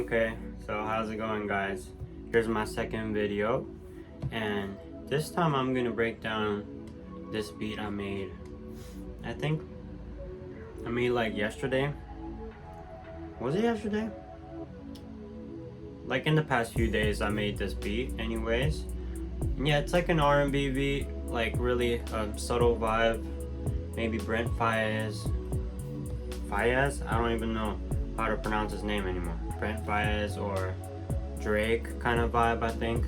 Okay, so how's it going, guys? Here's my second video, and this time I'm gonna break down this beat I made. I think I made like yesterday. Was it yesterday? Like in the past few days I made this beat anyways. Yeah, it's like an R&B beat, like really subtle vibe. Maybe Brent Fayez. Fayez? I don't even know how to pronounce his name anymore. Brent Fayez or Drake kind of vibe, I think.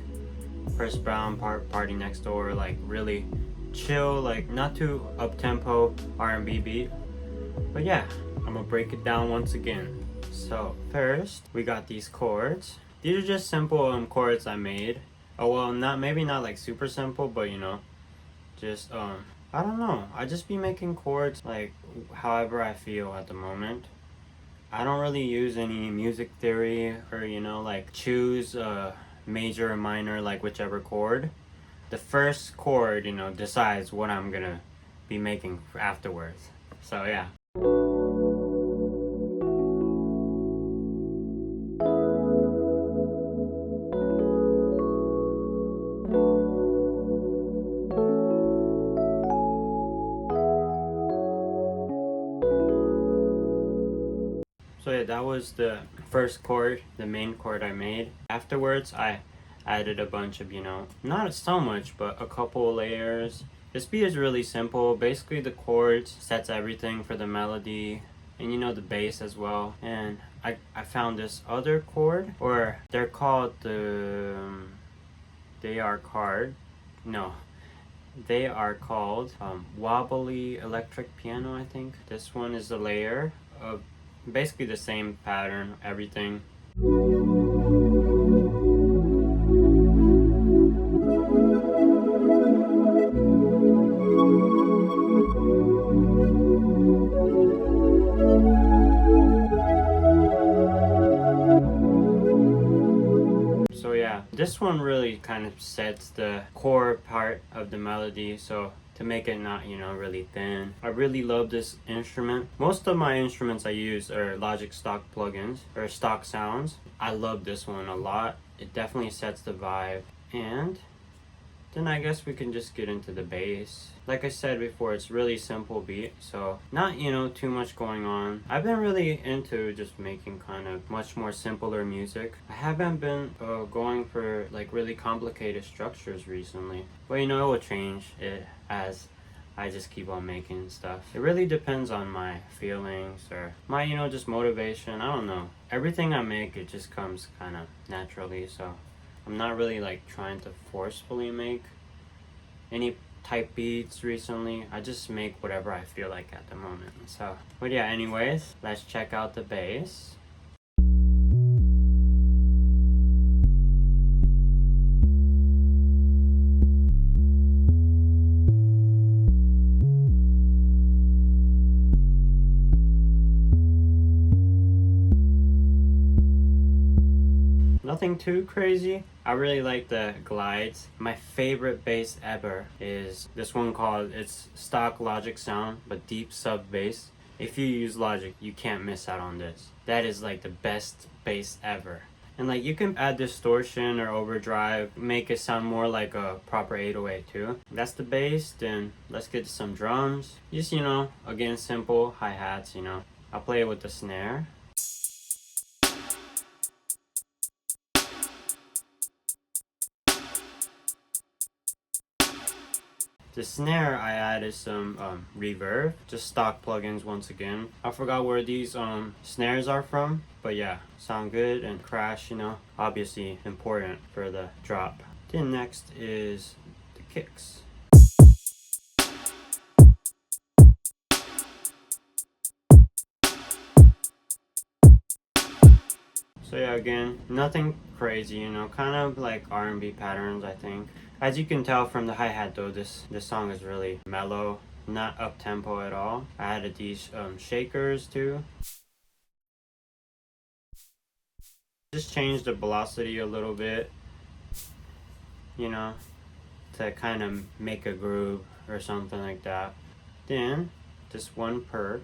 Chris Brown, Partynextdoor, like really chill, like not too up-tempo R&B beat. But yeah, I'm gonna break it down once again. So first, we got these chords. These are just simple chords I made. Oh well, maybe not like super simple, but you know, just I don't know. I just be making chords like however I feel at the moment. I don't really use any music theory or you know like choose major or minor, like whichever chord. The first chord, you know, decides what I'm gonna be making afterwards. So yeah. So yeah, that was the first chord, the main chord I made. Afterwards, I added a bunch of, you know, not so much, but a couple layers. This beat is really simple. Basically, the chords sets everything for the melody, and you know the bass as well. And I found this other chord, or they're called they are called wobbly electric piano, I think. This one is a layer of basically the same pattern, everything. So yeah, this one really kind of sets the core part of the melody, so to make it not, you know, really thin. I really love this instrument. Most of my instruments I use are Logic stock plugins or stock sounds. I love this one a lot. It definitely sets the vibe. And then I guess we can just get into the bass. Like I said before, it's really simple beat, so not, you know, too much going on. I've been really into just making kind of much more simpler music. I haven't been going for like really complicated structures recently, but you know, it will change it as I just keep on making stuff. It really depends on my feelings or my, you know, just motivation. I don't know. Everything I make, it just comes kind of naturally, so I'm not really like trying to forcefully make any type beats recently. I just make whatever I feel like at the moment. So, but yeah, anyways, let's check out the bass. Nothing too crazy. I really like the glides. My favorite bass ever is this one called, it's stock Logic sound, but deep sub bass. If you use Logic, you can't miss out on this. That is like the best bass ever. And like you can add distortion or overdrive, make it sound more like a proper 808 too. That's the bass. Then let's get to some drums. Just, you know, again, simple hi-hats, you know. I'll play it with the snare. The snare, I added some reverb, just stock plugins once again. I forgot where these snares are from, but yeah, sound good. And crash, you know, obviously important for the drop. Then next is the kicks. So yeah, again, nothing crazy, you know, kind of like R&B patterns, I think. As you can tell from the hi-hat though, this song is really mellow, not up-tempo at all. I added these shakers too. Just changed the velocity a little bit, you know, to kind of make a groove or something like that. Then, just one perk.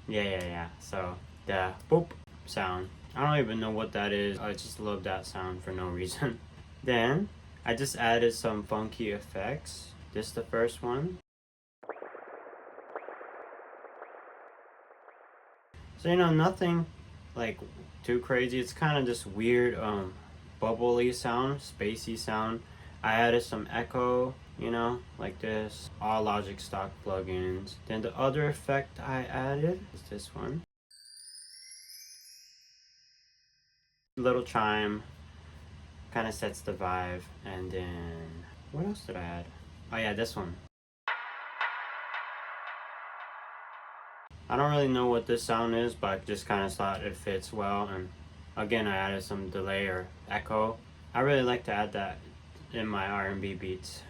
Yeah. So, the boop. sound. I don't even know what that is. I just love that sound for no reason. Then I just added some funky effects. This is the first one. So nothing like too crazy. It's kind of just weird bubbly sound, spacey sound. I added some echo, like this. All Logic stock plugins. Then the other effect I added is this one. Little chime, kind of sets the vibe. And then what else did I add? Oh yeah, this one. I don't really know what this sound is, but I just kind of thought it fits well. And again, I added some delay or echo. I really like to add that in my R&B beats.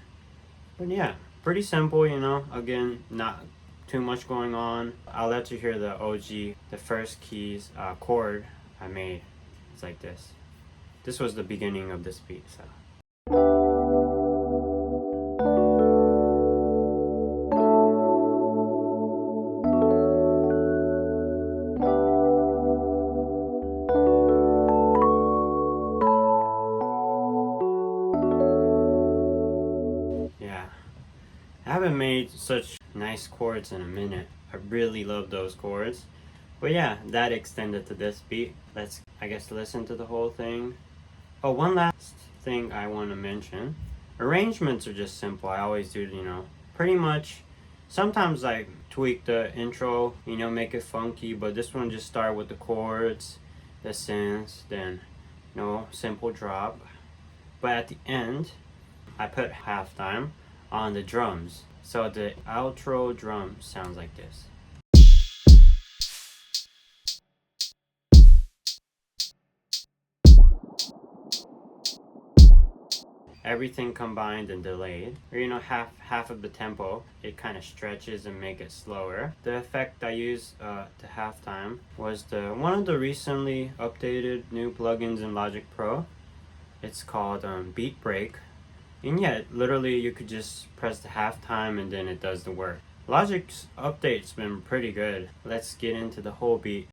But yeah, pretty simple, again, not too much going on. I'll let you hear the OG, the first keys chord I made. It's like this. This was the beginning of this beat, so. Yeah, I haven't made such nice chords in a minute. I really love those chords. But yeah, that extended to this beat. Let's, I guess, listen to the whole thing. Oh, one last thing I want to mention. Arrangements are just simple. I always do, pretty much. Sometimes I tweak the intro, make it funky. But this one just start with the chords, the synths, then, simple drop. But at the end, I put halftime on the drums. So the outro drum sounds like this. Everything combined and delayed, or half of the tempo, it kind of stretches and make it slower. The effect I used to halftime was one of the recently updated new plugins in Logic Pro. It's called Beat Break, and yeah, literally you could just press the halftime and then it does the work. Logic's update's been pretty good. Let's get into the whole beat.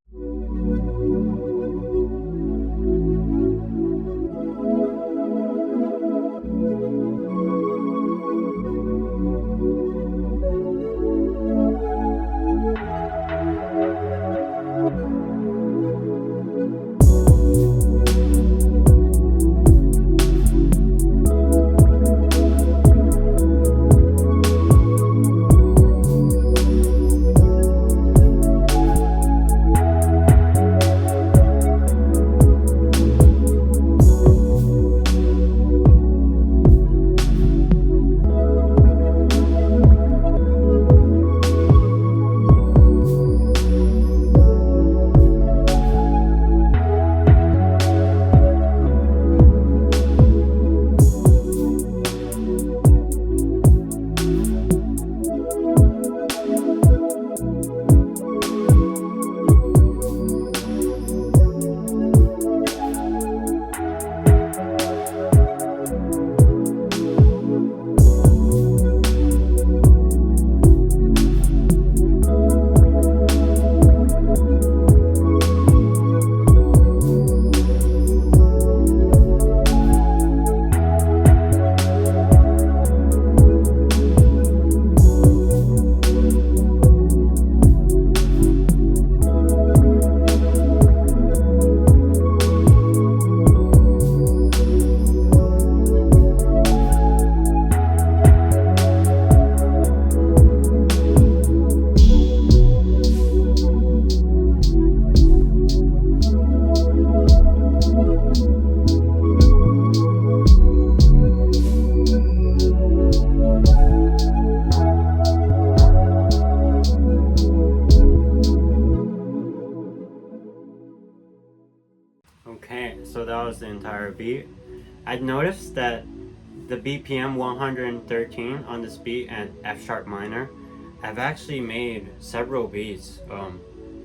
Okay, so that was the entire beat. I noticed that the BPM 113 on this beat and F sharp minor, I've actually made several beats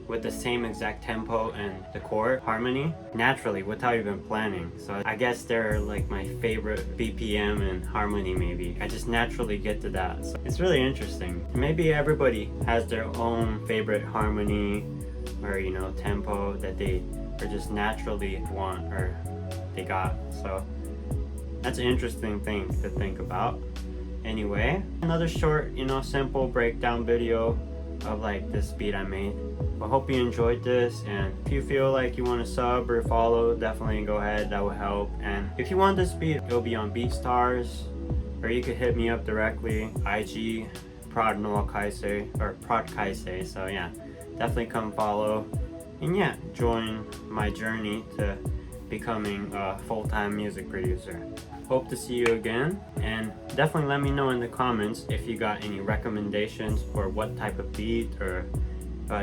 with the same exact tempo and the chord harmony naturally without even planning. So I guess they're like my favorite BPM and harmony maybe. I just naturally get to that. So it's really interesting. Maybe everybody has their own favorite harmony or you know, tempo that they or just naturally want or they got. So that's an interesting thing to think about. Anyway, another short, you know, simple breakdown video of like this beat I made. I hope you enjoyed this, and if you feel like you want to sub or follow, definitely go ahead, that will help. And if you want this beat, it'll be on BeatStars, or you could hit me up directly, IG prod Noah Kaisei or prod Kaisei. So yeah, definitely come follow, and yeah, join my journey to becoming a full-time music producer. Hope to see you again, and definitely let me know in the comments if you got any recommendations for what type of beat or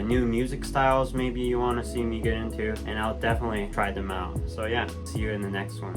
new music styles maybe you want to see me get into, and I'll definitely try them out. So yeah, see you in the next one.